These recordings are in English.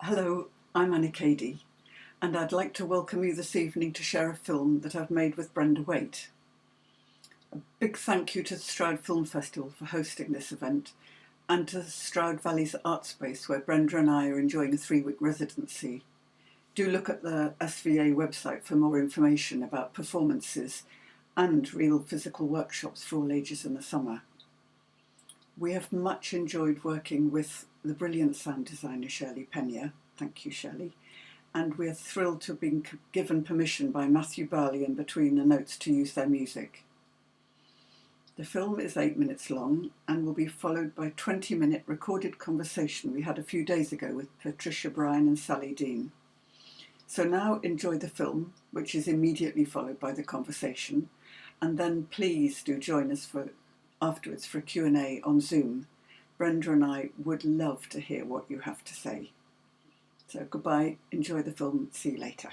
Hello, I'm Anna Cady, and I'd like to welcome you this evening to share a film that I've made with Brenda Waite. A big thank you to the Stroud Film Festival for hosting this event, and to Stroud Valley's Art Space, where Brenda and I are enjoying a 3-week residency. Do look at the SVA website for more information about performances and real physical workshops for all ages in the summer. We have much enjoyed working with the brilliant sound designer Shirley Pena. Thank you, Shirley. And we are thrilled to have been given permission by Matthew Barley in between the notes to use their music. The film is 8 minutes long and will be followed by a 20-minute recorded conversation we had a few days ago with Patricia, Brien and Sally Dean. So now enjoy the film, which is immediately followed by the conversation, and then please do join us afterwards for a Q&A on Zoom. Brenda and I would love to hear what you have to say. So goodbye, enjoy the film, see you later.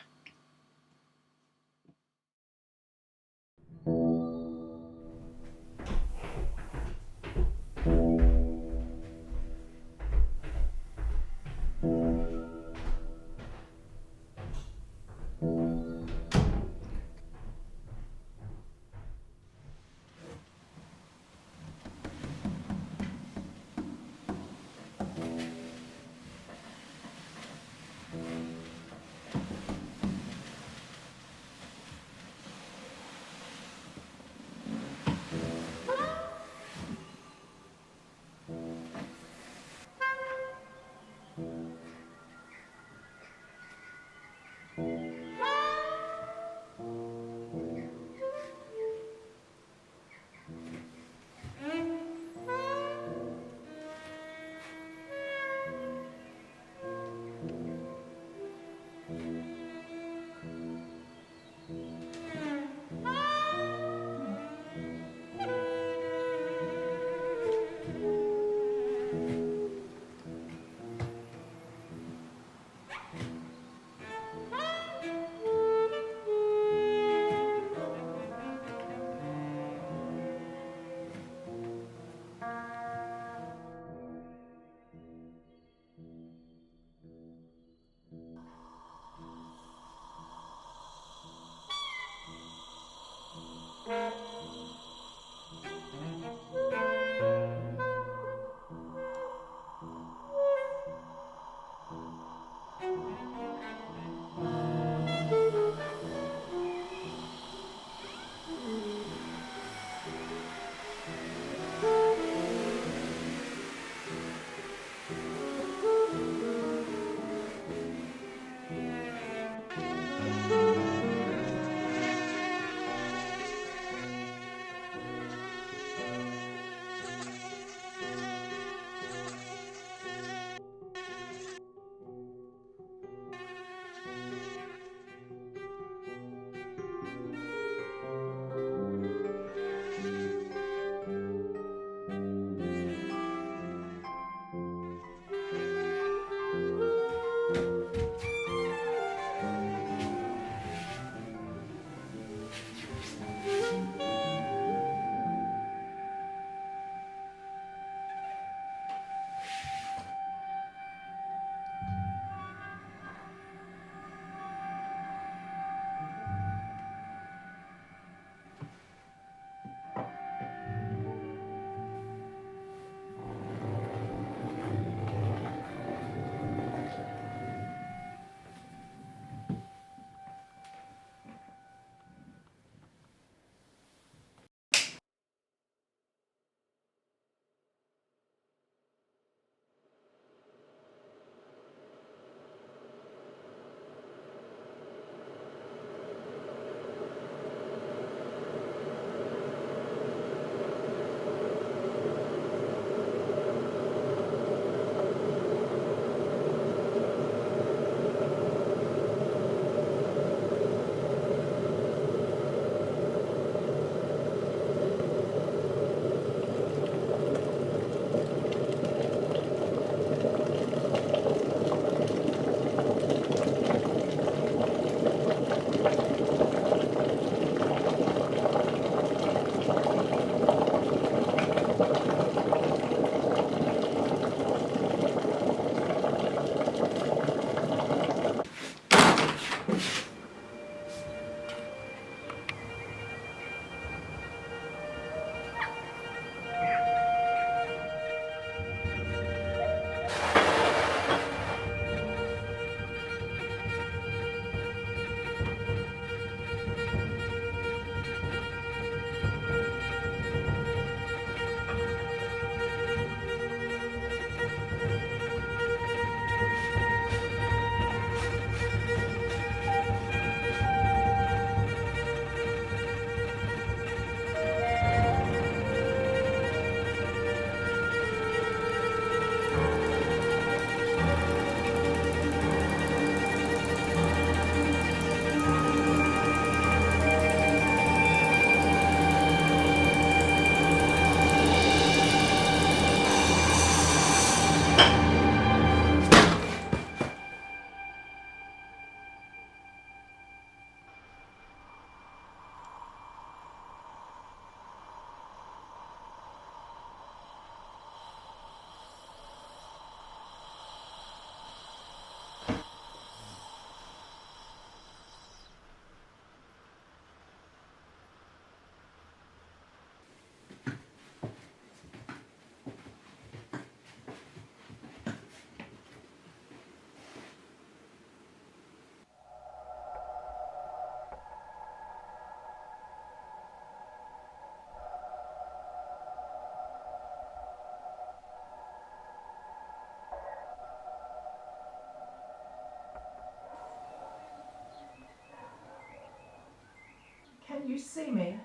Can you see me?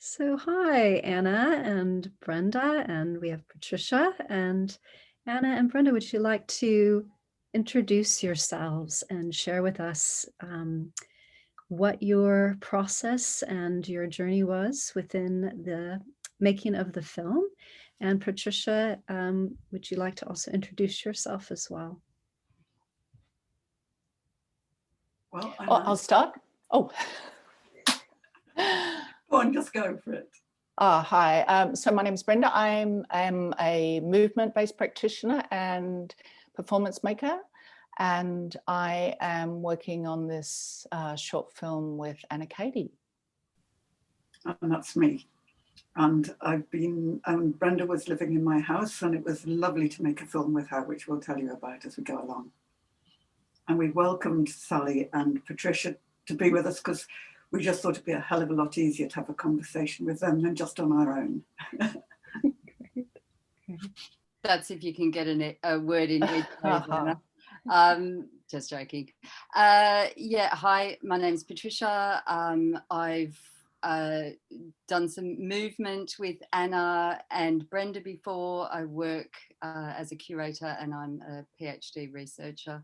So hi, Anna and Brenda, and we have Patricia. And Anna and Brenda, would you like to introduce yourselves and share with us what your process and your journey was within the making of the film? And Patricia, would you like to also introduce yourself as well? Well, I'll start. Oh. Go on, just go for it. Hi. So my name is Brenda. I'm a movement-based practitioner and performance maker, and I am working on this short film with Anna Cady. And that's me. And Brenda was living in my house, and it was lovely to make a film with her, which we'll tell you about as we go along. And we welcomed Sally and Patricia to be with us because we just thought it'd be a hell of a lot easier to have a conversation with them than just on our own. That's if you can get a word in edgeways. Just joking. Yeah, hi, my name's Patricia. I've done some movement with Anna and Brenda before. I work as a curator and I'm a PhD researcher.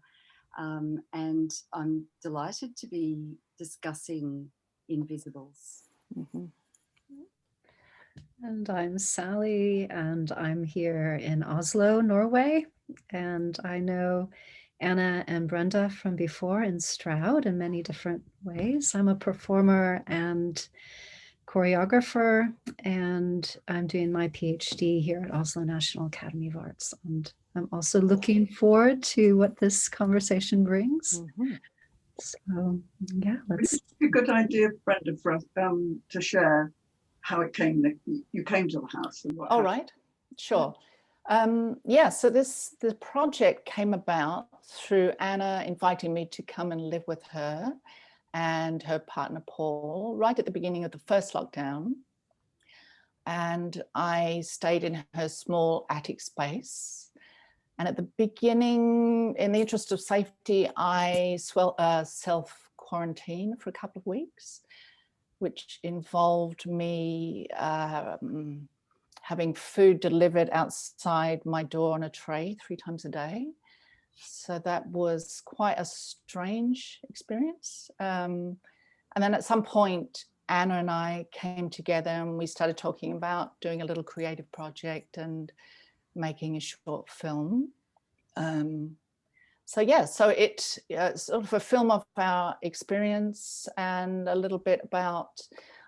And I'm delighted to be discussing Invisibles. Mm-hmm. And I'm Sally, and I'm here in Oslo, Norway. And I know Anna and Brenda from before in Stroud in many different ways. I'm a performer and choreographer, and I'm doing my PhD here at Oslo National Academy of Arts. And I'm also looking forward to what this conversation brings. Mm-hmm. So, yeah, let's. It's a good idea, Brenda, for us to share how it came that you came to the house and what All happened. right, sure. So the project came about through Anna inviting me to come and live with her and her partner Paul right at the beginning of the first lockdown. And I stayed in her small attic space. And at the beginning, in the interest of safety, I self-quarantined for a couple of weeks, which involved me having food delivered outside my door on a tray 3 times a day. So that was quite a strange experience. And then at some point, Anna and I came together and we started talking about doing a little creative project and making a short film. So it's sort of a film of our experience and a little bit about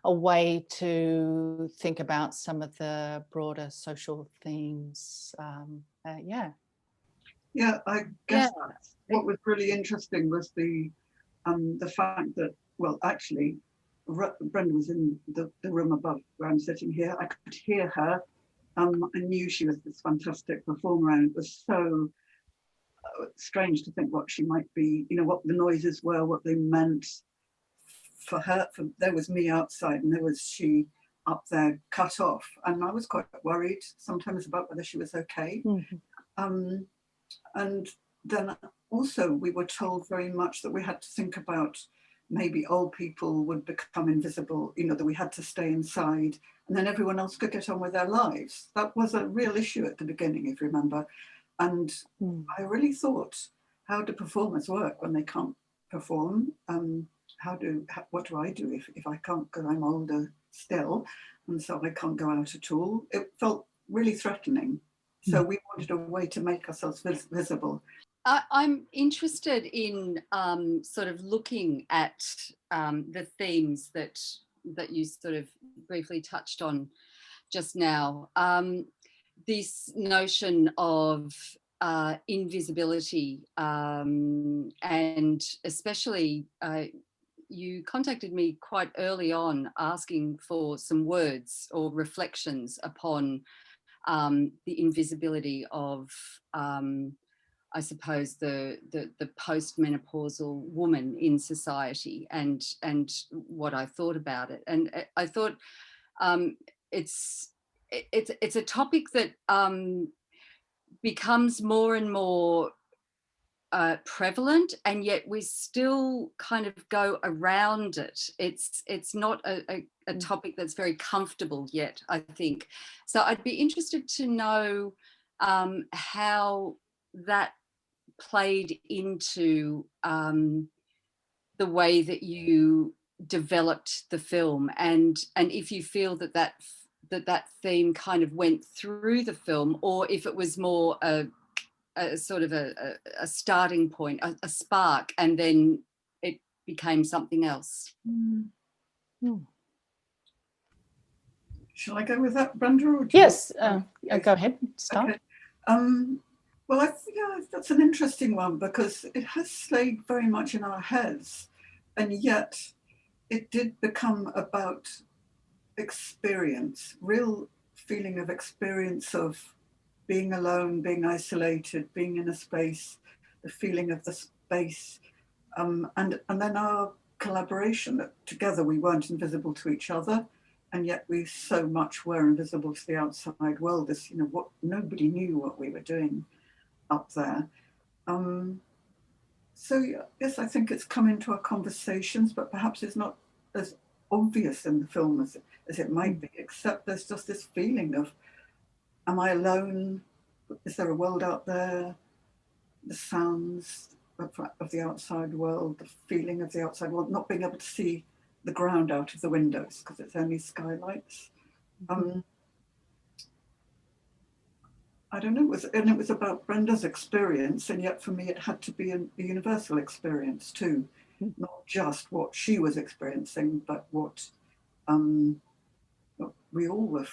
a way to think about some of the broader social themes. Yeah, I guess what was really interesting was the fact that, well, actually, Brenda was in the room above where I'm sitting here. I could hear her. I knew she was this fantastic performer, and it was so strange to think what she might be, what the noises were, what they meant for her. There was me outside and there was she up there cut off, and I was quite worried sometimes about whether she was okay. Mm-hmm. And then also we were told very much that we had to think about maybe old people would become invisible, that we had to stay inside and then everyone else could get on with their lives. That was a real issue at the beginning, if you remember. And I really thought, how do performers work when they can't perform? What do I do if I can't, because I'm older still, and so I can't go out at all? It felt really threatening. So we wanted a way to make ourselves visible. I'm interested in sort of looking at the themes that you sort of briefly touched on just now. This notion of invisibility, and especially you contacted me quite early on asking for some words or reflections upon the invisibility of, I suppose, the post-menopausal woman in society, and what I thought about it. And I thought it's a topic that becomes more and more prevalent, and yet we still kind of go around it. It's not a topic that's very comfortable yet, I think. So I'd be interested to know how that played into the way that you developed the film, and if you feel that theme kind of went through the film, or if it was more a sort of a starting point, a spark, and then it became something else. Shall I go with that, Brenda? Or yes, go ahead, start. Okay. Well, I think that's an interesting one, because it has stayed very much in our heads, and yet it did become about experience, real feeling of experience of being alone, being isolated, being in a space, the feeling of the space, and then our collaboration, that together we weren't invisible to each other, and yet we so much were invisible to the outside world. This, what nobody knew what we were doing up there. So yes, I think it's come into our conversations, but perhaps it's not as obvious in the film as it might be, except there's just this feeling of, am I alone? Is there a world out there? The sounds of the outside world, the feeling of the outside world, not being able to see the ground out of the windows because it's only skylights. I don't know, it was about Brenda's experience, and yet for me it had to be a universal experience too, not just what she was experiencing, but what we all were,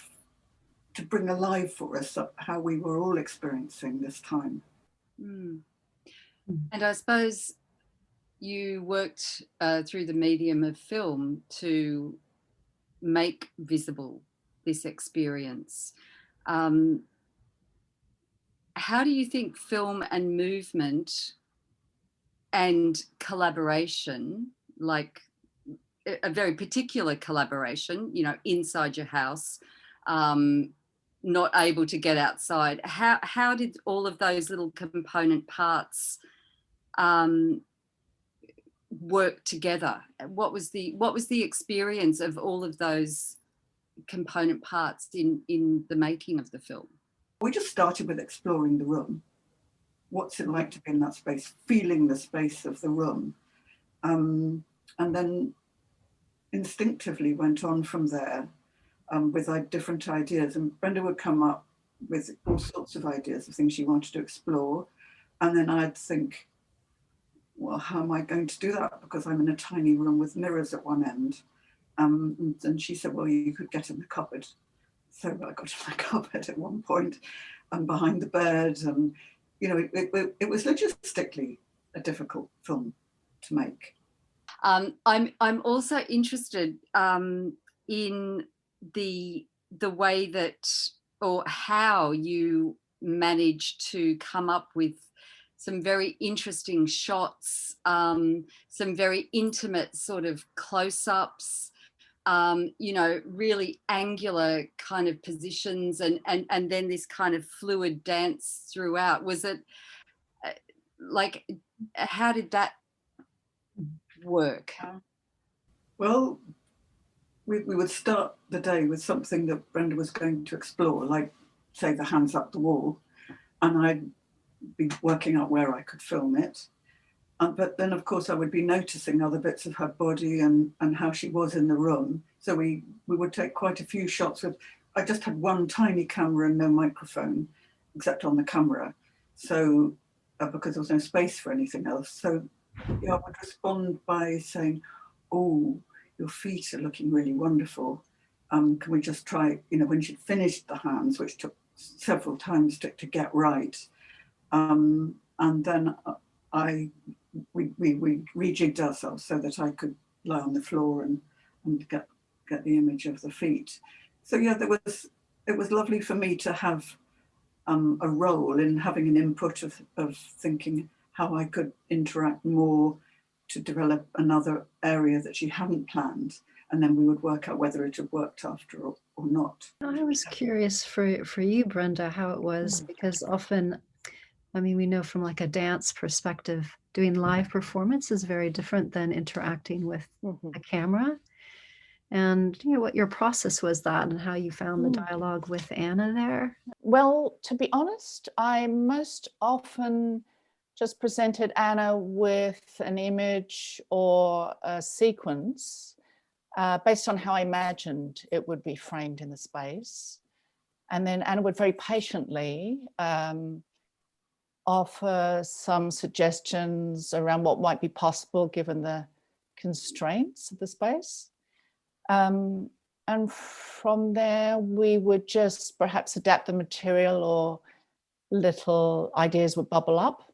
to bring alive for us how we were all experiencing this time. And I suppose you worked through the medium of film to make visible this experience. How do you think film and movement and collaboration, like a very particular collaboration, inside your house, not able to get outside, how did all of those little component parts work together? What was the experience of all of those component parts in the making of the film? We just started with exploring the room, what's it like to be in that space, feeling the space of the room. And then instinctively went on from there with different ideas. And Brenda would come up with all sorts of ideas of things she wanted to explore. And then I'd think, well, how am I going to do that? Because I'm in a tiny room with mirrors at one end. And she said, well, you could get in the cupboard. So I got in the cupboard at one point and behind the bed. And, you know, it was logistically a difficult film to make. I'm also interested in the way that, or how you managed to come up with some very interesting shots, some very intimate sort of close-ups, you know, really angular kind of positions, and then this kind of fluid dance throughout. Was it like, how did that work? Well, we would start the day with something that Brenda was going to explore, like, say, the hands up the wall, and I'd be working out where I could film it. But then, of course, I would be noticing other bits of her body and how she was in the room. So we would take quite a few shots with, I just had one tiny camera and no microphone, except on the camera. So, because there was no space for anything else. So yeah, I would respond by saying, oh, your feet are looking really wonderful. Can we just try, you know, when she'd finished the hands, which took several times to get right. And then we rejigged ourselves so that I could lie on the floor and get the image of the feet. So yeah, it was lovely for me to have a role in having an input of thinking how I could interact more to develop another area that she hadn't planned, and then we would work out whether it had worked after or not. I was curious for you, Brenda, how it was, because often, I mean, we know from like a dance perspective, doing live performance is very different than interacting with a camera. And you know what your process was that, and how you found the dialogue with Anna there? Well, to be honest, I most often just presented Anna with an image or a sequence based on how I imagined it would be framed in the space. And then Anna would very patiently offer some suggestions around what might be possible given the constraints of the space. And from there, we would just perhaps adapt the material, or little ideas would bubble up.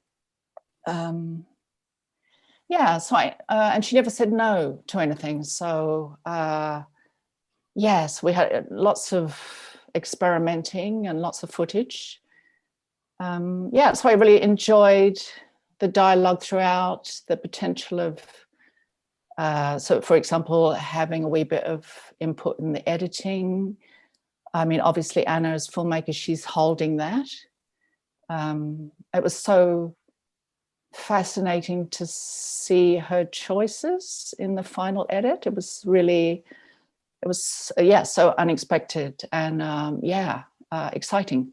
Yeah, so and she never said no to anything. So yes, we had lots of experimenting and lots of footage. Yeah, so I really enjoyed the dialogue throughout, the potential of, so for example, having a wee bit of input in the editing. I mean, obviously Anna as filmmaker, she's holding that. It was so fascinating to see her choices in the final edit. It was really, yeah, so unexpected and exciting.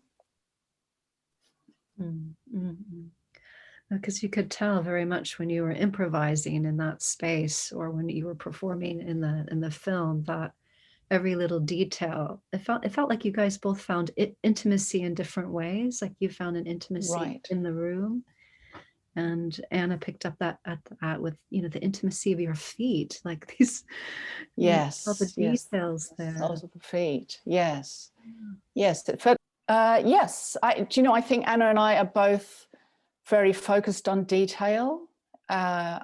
Because you could tell very much when you were improvising in that space, or when you were performing in the film, that every little detail, it felt like you guys both found intimacy in different ways. Like you found an intimacy in the room, and Anna picked up that with, you know, the intimacy of your feet, like these, all the details there. Soles of the feet, yes. It felt, yes. I think Anna and I are both very focused on detail. One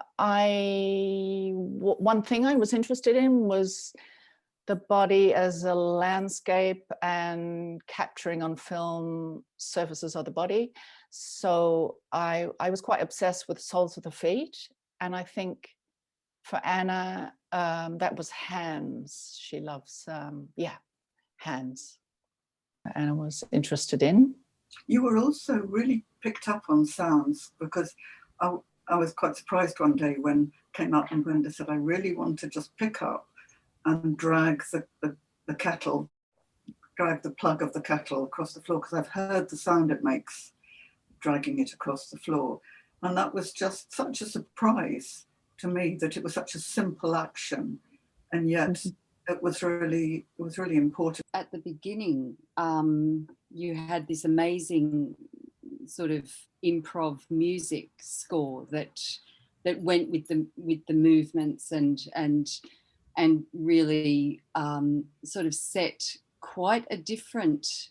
thing I was interested in was the body as a landscape and capturing on film surfaces of the body. So I was quite obsessed with soles of the feet. And I think for Anna, that was hands. She loves, hands. Anna was interested in. You were also really picked up on sounds, because I was quite surprised one day when came up and Brenda said, I really want to just pick up and drag the kettle, drag the plug of the kettle across the floor, because I've heard the sound it makes dragging it across the floor. And that was just such a surprise to me, that it was such a simple action, and yet it was really important. At the beginning, you had this amazing sort of improv music score that went with the movements and really sort of set quite a different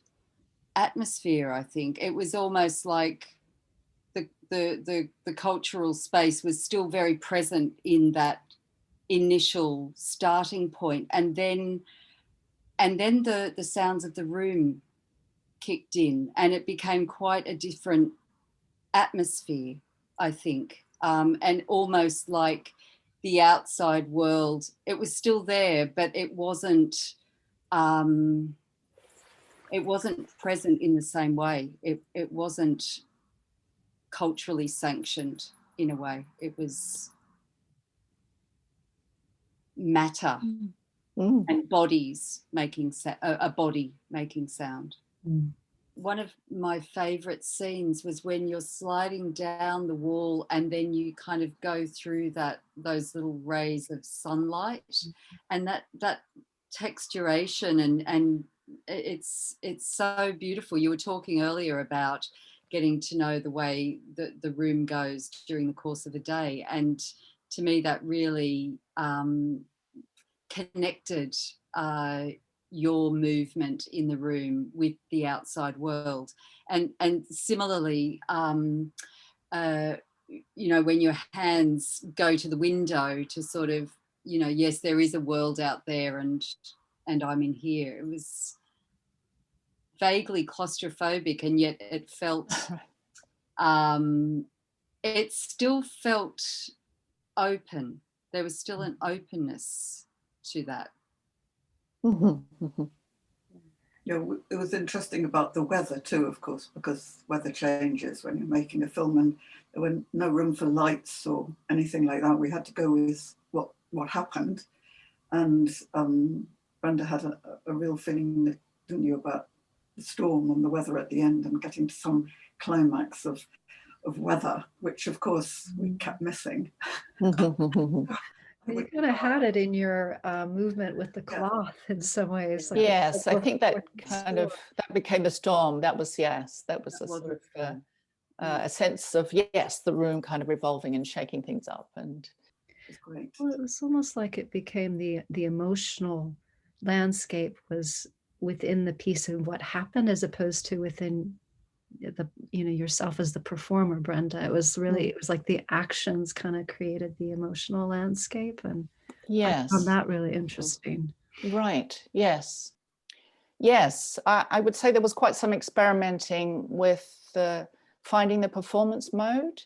atmosphere. I think it was almost like the cultural space was still very present in that initial starting point, and then the sounds of the room kicked in, and it became quite a different atmosphere, I think, and almost like the outside world. It was still there, but it wasn't present in the same way. It wasn't culturally sanctioned in a way. It was matter and bodies making a body making sound. One of my favorite scenes was when you're sliding down the wall and then you kind of go through those little rays of sunlight, and that texturation and it's so beautiful. You were talking earlier about getting to know the way that the room goes during the course of a day, and to me that really connected your movement in the room with the outside world. And similarly, you know, when your hands go to the window to sort of, you know, yes, there is a world out there and I'm in here. It was vaguely claustrophobic, and yet it felt it still felt open. There was still an openness to that. Yeah, it was interesting about the weather too, of course, because weather changes when you're making a film, and there were no room for lights or anything like that. We had to go with what happened, and Brenda had a real feeling, didn't you, about the storm and the weather at the end, and getting to some climax of weather, which of course we kept missing. You kind of had it in your movement with the cloth in some ways. Like yes, I think that kind of that became a storm. That was a sort of a sense of the room kind of revolving and shaking things up, and it was great. Well, it was almost like it became the emotional landscape was within the piece of what happened, as opposed to within the, you know, yourself as the performer, Brenda. It was really, it was like the actions kind of created the emotional landscape, and I found that really interesting. Right. Yes. I would say there was quite some experimenting with finding the performance mode,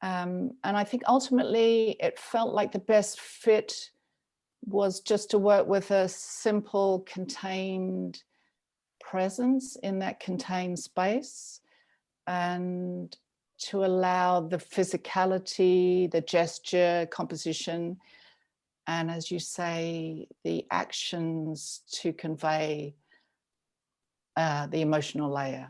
and I think ultimately it felt like the best fit was just to work with a simple contained presence in that contained space, and to allow the physicality, the gesture, composition, and as you say, the actions to convey the emotional layer.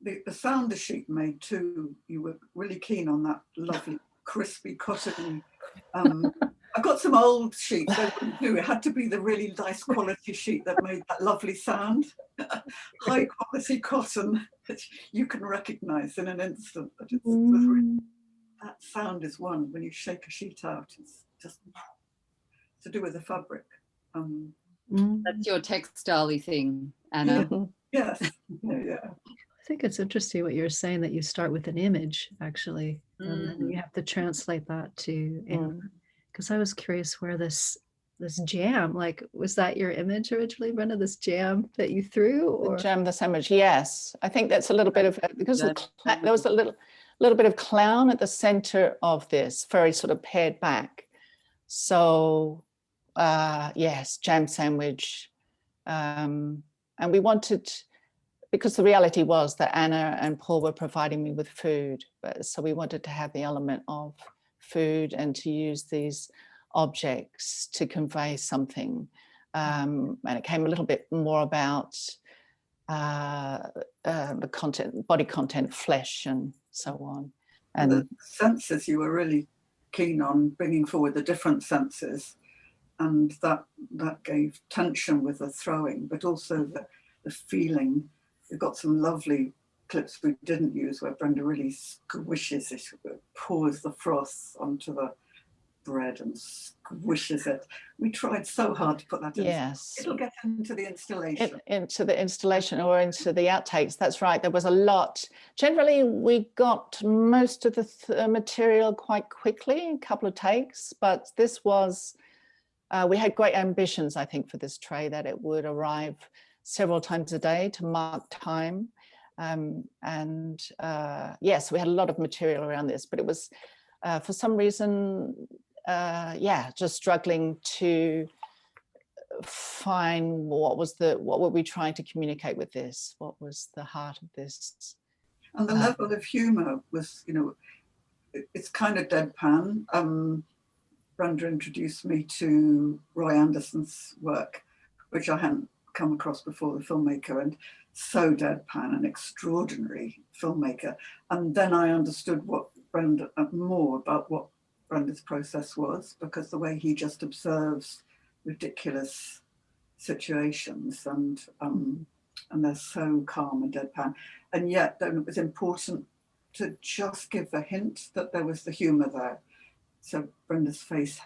The sounder sheet made too, you were really keen on that lovely crispy cottony. I got some old sheets, they wouldn't do. It had to be the really nice quality sheet that made that lovely sound. High quality cotton that you can recognise in an instant. That that sound is one when you shake a sheet out. It's just to do with the fabric. That's your textile-y thing, Anna. Yes. Yeah. I think it's interesting what you're saying, that you start with an image actually, and then you have to translate that to, because I was curious where this jam, like, was that your image originally, Brenda, this jam that you threw? Or? The jam, the sandwich, yes. I think that's a little bit of, because there was a little bit of clown at the center of this, very sort of pared back. So yes, jam sandwich. And we wanted, because the reality was that Anna and Paul were providing me with food, so we wanted to have the element of food and to use these objects to convey something. And it came a little bit more about the content, body content, flesh, and so on. And the senses, you were really keen on bringing forward the different senses, and that gave tension with the throwing, but also the feeling. We've got some lovely clips we didn't use where Brenda really squishes it, pours the froth onto the bread and squishes it. We tried so hard to put that in. Yes. It'll get into the installation. Into the installation or into the outtakes. That's right. There was a lot. Generally, we got most of the material quite quickly, a couple of takes, but this was, we had great ambitions, I think, for this tray, that it would arrive several times a day to mark time. Yes, we had a lot of material around this, but it was, for some reason, just struggling to find what were we trying to communicate with this? What was the heart of this? And the level of humour was, it's kind of deadpan. Brenda introduced me to Roy Anderson's work, which I hadn't come across before, the filmmaker, and so deadpan, an extraordinary filmmaker. And then I understood more about what Brenda's process was, because the way he just observes ridiculous situations and they're so calm and deadpan. And yet then it was important to just give a hint that there was the humour there. So Brenda's face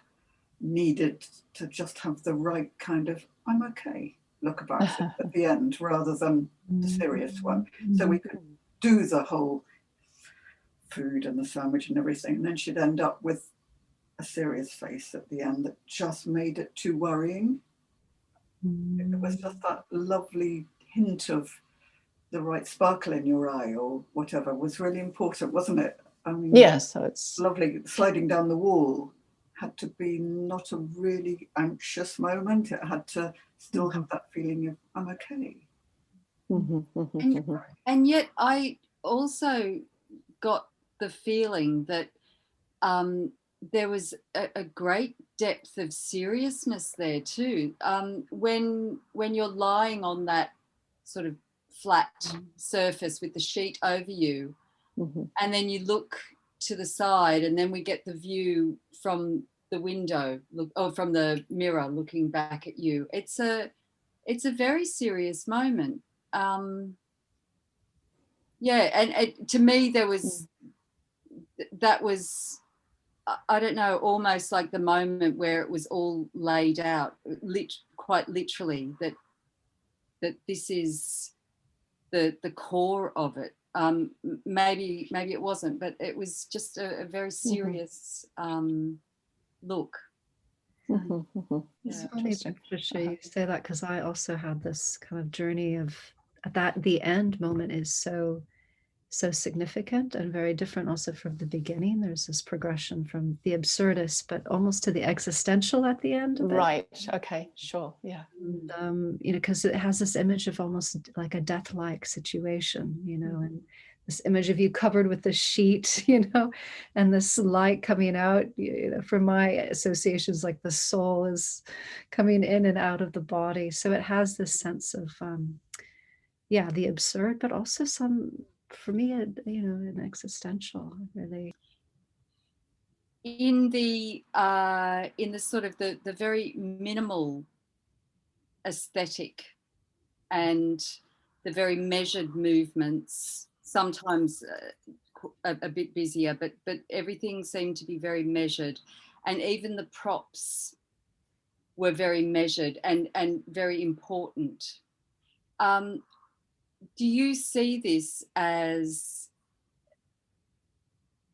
needed to just have the right kind of I'm okay look about it at the end, rather than the serious one. So we could do the whole food and the sandwich and everything, and then she'd end up with a serious face at the end that just made it too worrying. It was just that lovely hint of the right sparkle in your eye or whatever was really important, wasn't it? I mean, yes, so it's lovely. Sliding down the wall had to be not a really anxious moment. It had to still have that feeling of I'm okay. And yet I also got the feeling that there was a great depth of seriousness there too. When you're lying on that sort of flat surface with the sheet over you, and then you look to the side, and then we get the view from the window, from the mirror looking back at you. It's a very serious moment. And to me that was I don't know, almost like the moment where it was all laid out, quite literally, that this is the core of it. Maybe it wasn't, but it was just a very serious look. It's funny, Patricia, you say that, because I also had this kind of journey of that the end moment is so significant and very different also from the beginning. There's this progression from the absurdist but almost to the existential at the end of it. Right. Okay, sure. Yeah. And, because it has this image of almost like a death-like situation, and this image of you covered with the sheet, and this light coming out, from my associations, like the soul is coming in and out of the body. So it has this sense of, the absurd, but also for me, an existential, really. In the sort of the very minimal aesthetic and the very measured movements, sometimes a bit busier, but everything seemed to be very measured, and even the props were very measured and very important. Do you see this as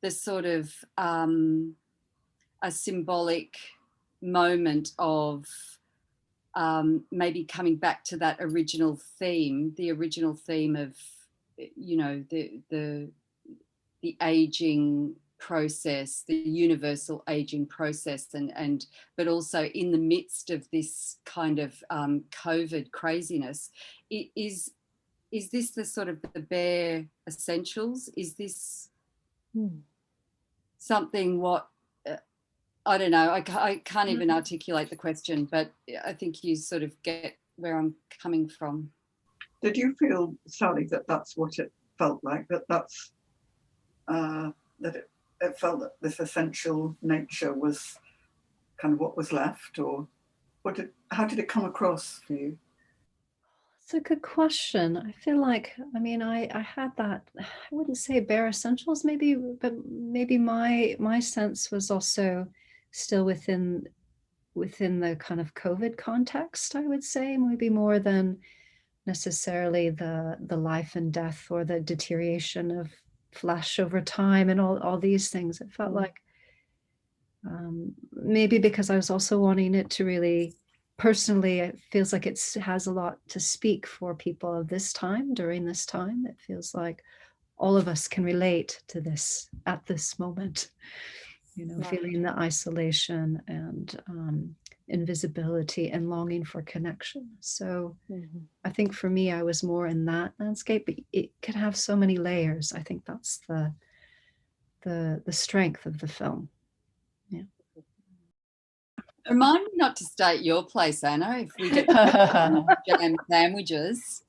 the sort of a symbolic moment of maybe coming back to that original theme, of, the aging process, the universal aging process, but also in the midst of this kind of COVID craziness, is this the sort of the bare essentials? Is this something I don't know, I can't even articulate the question, but I think you sort of get where I'm coming from. Did you feel, Sally, that that's what it felt like? It felt that this essential nature was kind of what was left, or how did it come across for you? It's a good question. I feel like, I mean, I had that, I wouldn't say bare essentials maybe, but maybe my sense was also still within the kind of COVID context, I would say, maybe more than necessarily the life and death or the deterioration of flesh over time and all these things. It felt like maybe because I was also wanting it to really, personally, it feels like it has a lot to speak for people of this time, during this time. It feels like all of us can relate to this at this moment, you know, feeling the isolation and invisibility and longing for connection. So I think for me, I was more in that landscape, but it could have so many layers. I think that's the strength of the film. Yeah. Remind me not to state your place, Anna, if we get jam sandwiches.